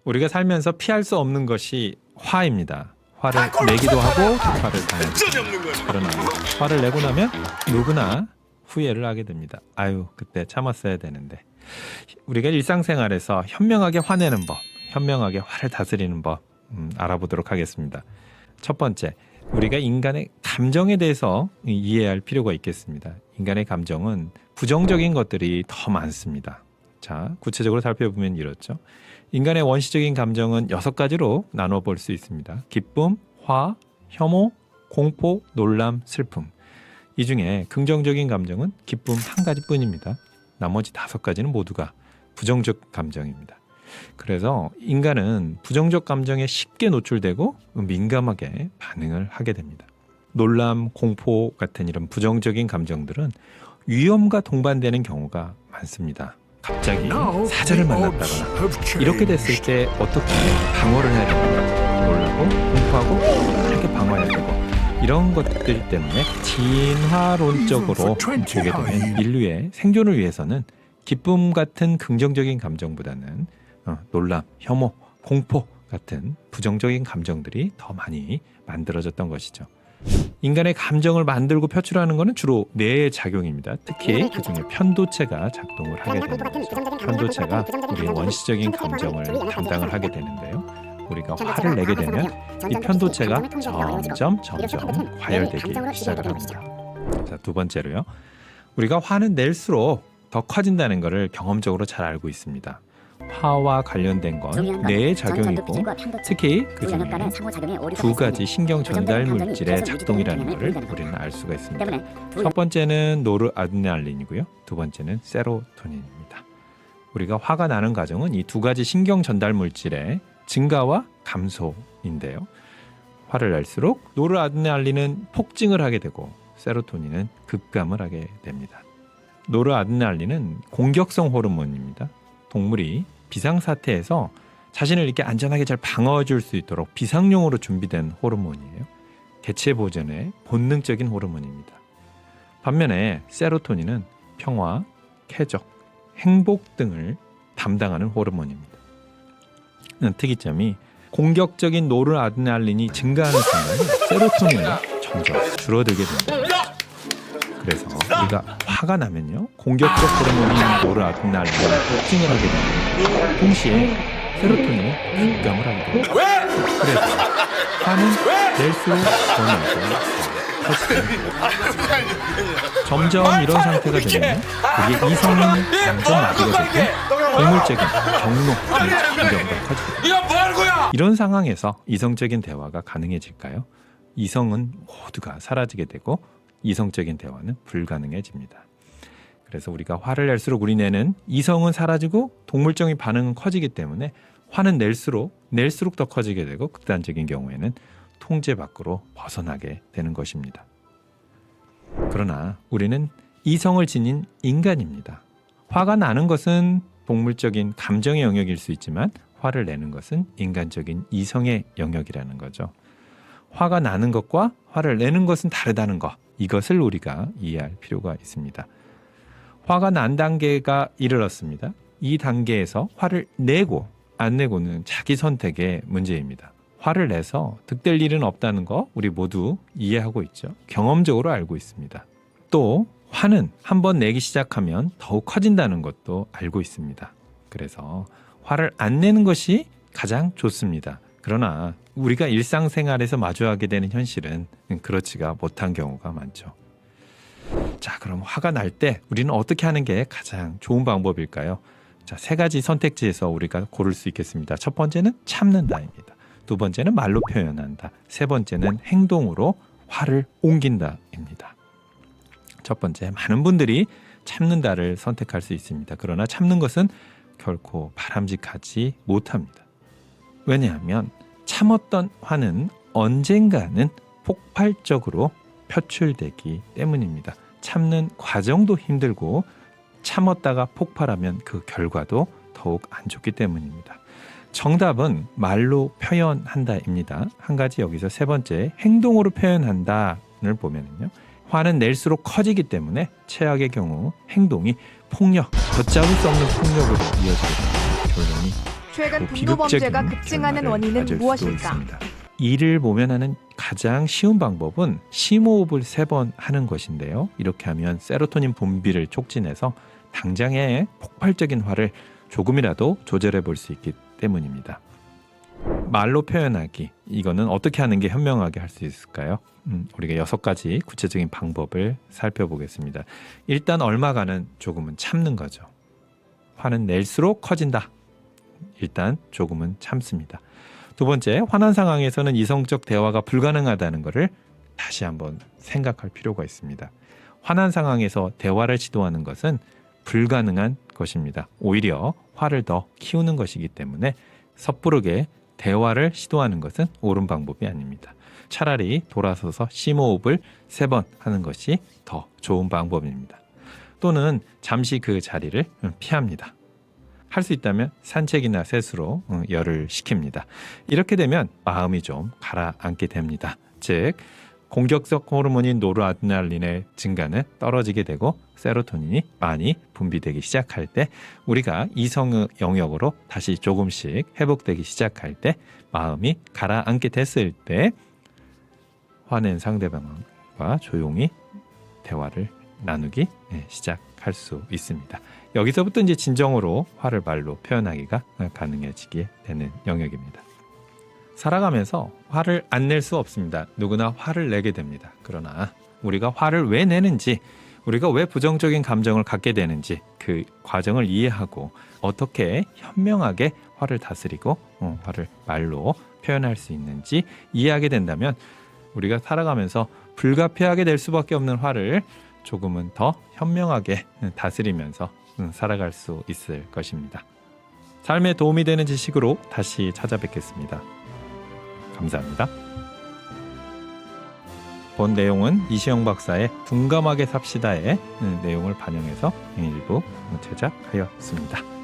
우리가 살면서 피할 수 없는 것이 화입니다. 화를 내기도 하고 화를 당하죠. 그러나 화를 내고 나면 누구나 후회를 하게 됩니다. 아유, 그때 참았어야 되는데. 우리가 일상생활에서 현명하게 화내는 법, 현명하게 화를 다스리는 법 알아보도록 하겠습니다. 첫 번째, 우리가 인간의 감정에 대해서 이해할 필요가 있겠습니다. 인간의 감정은 부정적인 것들이 더 많습니다. 자, 구체적으로 살펴보면 이렇죠. 인간의 원시적인 감정은 6가지로 나눠 볼 수 있습니다. 기쁨, 화, 혐오, 공포, 놀람, 슬픔. 이 중에 긍정적인 감정은 기쁨 한 가지뿐입니다. 나머지 5가지는 모두가 부정적 감정입니다. 그래서 인간은 부정적 감정에 쉽게 노출되고 민감하게 반응을 하게 됩니다. 놀람, 공포 같은 이런 부정적인 감정들은 위험과 동반되는 경우가 많습니다. 갑자기 사자를 만났다거나 이렇게 됐을 때 어떻게 방어를 해야 됩니까? 놀라고 공포하고 빠르게 방어해야 되고 이런 것들 때문에 진화론적으로 보게 되면 인류의 생존을 위해서는 기쁨 같은 긍정적인 감정보다는 놀람, 혐오, 공포 같은 부정적인 감정들이 더 많이 만들어졌던 것이죠. 인간의 감정을 만들고 표출하는 것은 주로 뇌의 작용입니다. 특히 그중에 편도체가 작동을 하게 되는 거죠. 편도체가 우리의 원시적인 감정을 담당을 하게 되는데요. 우리가 화를 내게 되면 이 편도체가 점점 과열되기 시작을 합니다. 자, 두 번째로요. 우리가 화는 낼수록 더 커진다는 것을 경험적으로 잘 알고 있습니다. 화와 관련된 건 뇌의 작용이고 특히 그중에 2가지 신경 전달 물질의 작동이라는 것을 우리는 알 수가 있습니다. 첫 번째는 노르아드레날린이고요. 두 번째는 세로토닌입니다. 우리가 화가 나는 과정은 이 2가지 신경 전달 물질의 증가와 감소인데요. 화를 낼수록 노르아드레날린은 폭증을 하게 되고 세로토닌은 급감을 하게 됩니다. 노르아드레날린은 공격성 호르몬입니다. 동물이 비상사태에서 자신을 이렇게 안전하게 잘 방어해줄 수 있도록 비상용으로 준비된 호르몬이에요. 개체 보존의 본능적인 호르몬입니다. 반면에 세로토닌은 평화, 쾌적, 행복 등을 담당하는 호르몬입니다. 특이점이 공격적인 노르아드레날린이 증가하는 순간 세로토닌은 점점 줄어들게 됩니다. 그래서 우리가 화가 나면요 공격적 호르몬인 노르아드레날린이 폭증을 하게 되고 동시에 세로토닌이 급감을 하게 됩니다. 그래서 화는 낼수록 더 나고 커지게 점점 이런 상태가 되면 우리의 이성은 점점 마비가 되고 동물적인 경로, 감정도 커지게 됩니다. 이런 상황에서 이성적인 대화가 가능해질까요? 이성은 모두가 사라지게 되고 이성적인 대화는 불가능해집니다. 그래서 우리가 화를 낼수록 우리 뇌는 이성은 사라지고 동물적인 반응은 커지기 때문에 화는 낼수록 더 커지게 되고 극단적인 경우에는 통제 밖으로 벗어나게 되는 것입니다. 그러나 우리는 이성을 지닌 인간입니다. 화가 나는 것은 동물적인 감정의 영역일 수 있지만 화를 내는 것은 인간적인 이성의 영역이라는 거죠. 화가 나는 것과 화를 내는 것은 다르다는 것, 이것을 우리가 이해할 필요가 있습니다. 화가 난 단계가 이르렀습니다. 이 단계에서 화를 내고 안 내고는 자기 선택의 문제입니다. 화를 내서 득될 일은 없다는 거 우리 모두 이해하고 있죠. 경험적으로 알고 있습니다. 또 화는 한번 내기 시작하면 더욱 커진다는 것도 알고 있습니다. 그래서 화를 안 내는 것이 가장 좋습니다. 그러나 우리가 일상생활에서 마주하게 되는 현실은 그렇지가 못한 경우가 많죠. 자, 그럼 화가 날 때 우리는 어떻게 하는 게 가장 좋은 방법일까요? 자, 3가지 선택지에서 우리가 고를 수 있겠습니다. 첫 번째는 참는다입니다. 두 번째는 말로 표현한다. 세 번째는 행동으로 화를 옮긴다입니다. 첫 번째, 많은 분들이 참는다를 선택할 수 있습니다. 그러나 참는 것은 결코 바람직하지 못합니다. 왜냐하면 참았던 화는 언젠가는 폭발적으로 표출되기 때문입니다. 참는 과정도 힘들고 참았다가 폭발하면 그 결과도 더욱 안 좋기 때문입니다. 정답은 말로 표현한다입니다. 한 가지 여기서 세 번째, 행동으로 표현한다를 보면요. 화는 낼수록 커지기 때문에 최악의 경우 행동이 폭력, 걷잡을 수 없는 폭력으로 이어지게 됩니다. 결론이 최근 또 분노 범죄가 비극적인 급증하는 결말을 원인은 가질 수도 무엇일까? 있습니다. 이를 모면하는 가장 쉬운 방법은 심호흡을 3번 하는 것인데요. 이렇게 하면 세로토닌 분비를 촉진해서 당장의 폭발적인 화를 조금이라도 조절해 볼 수 있기 때문입니다. 말로 표현하기, 이거는 어떻게 하는 게 현명하게 할 수 있을까요? 우리가 6가지 구체적인 방법을 살펴보겠습니다. 일단 얼마간은 조금은 참는 거죠. 화는 낼수록 커진다. 일단 조금은 참습니다. 두 번째, 화난 상황에서는 이성적 대화가 불가능하다는 것을 다시 한번 생각할 필요가 있습니다. 화난 상황에서 대화를 시도하는 것은 불가능한 것입니다. 오히려 화를 더 키우는 것이기 때문에 섣부르게 대화를 시도하는 것은 옳은 방법이 아닙니다. 차라리 돌아서서 심호흡을 3번 하는 것이 더 좋은 방법입니다. 또는 잠시 그 자리를 피합니다. 할 수 있다면 산책이나 세수로 열을 식힙니다. 이렇게 되면 마음이 좀 가라앉게 됩니다. 즉 공격적 호르몬인 노르아드레날린의 증가는 떨어지게 되고 세로토닌이 많이 분비되기 시작할 때, 우리가 이성의 영역으로 다시 조금씩 회복되기 시작할 때, 마음이 가라앉게 됐을 때 화낸 상대방과 조용히 대화를 나누기 시작할 수 있습니다. 여기서부터 이제 진정으로 화를 말로 표현하기가 가능해지게 되는 영역입니다. 살아가면서 화를 안 낼 수 없습니다. 누구나 화를 내게 됩니다. 그러나 우리가 화를 왜 내는지, 우리가 왜 부정적인 감정을 갖게 되는지 그 과정을 이해하고 어떻게 현명하게 화를 다스리고 화를 말로 표현할 수 있는지 이해하게 된다면 우리가 살아가면서 불가피하게 될 수밖에 없는 화를 조금은 더 현명하게 다스리면서 살아갈 수 있을 것입니다. 삶에 도움이 되는 지식으로 다시 찾아뵙겠습니다. 감사합니다. 본 내용은 이시영 박사의 둔감하게 삽시다의 내용을 반영해서 일부 제작하였습니다.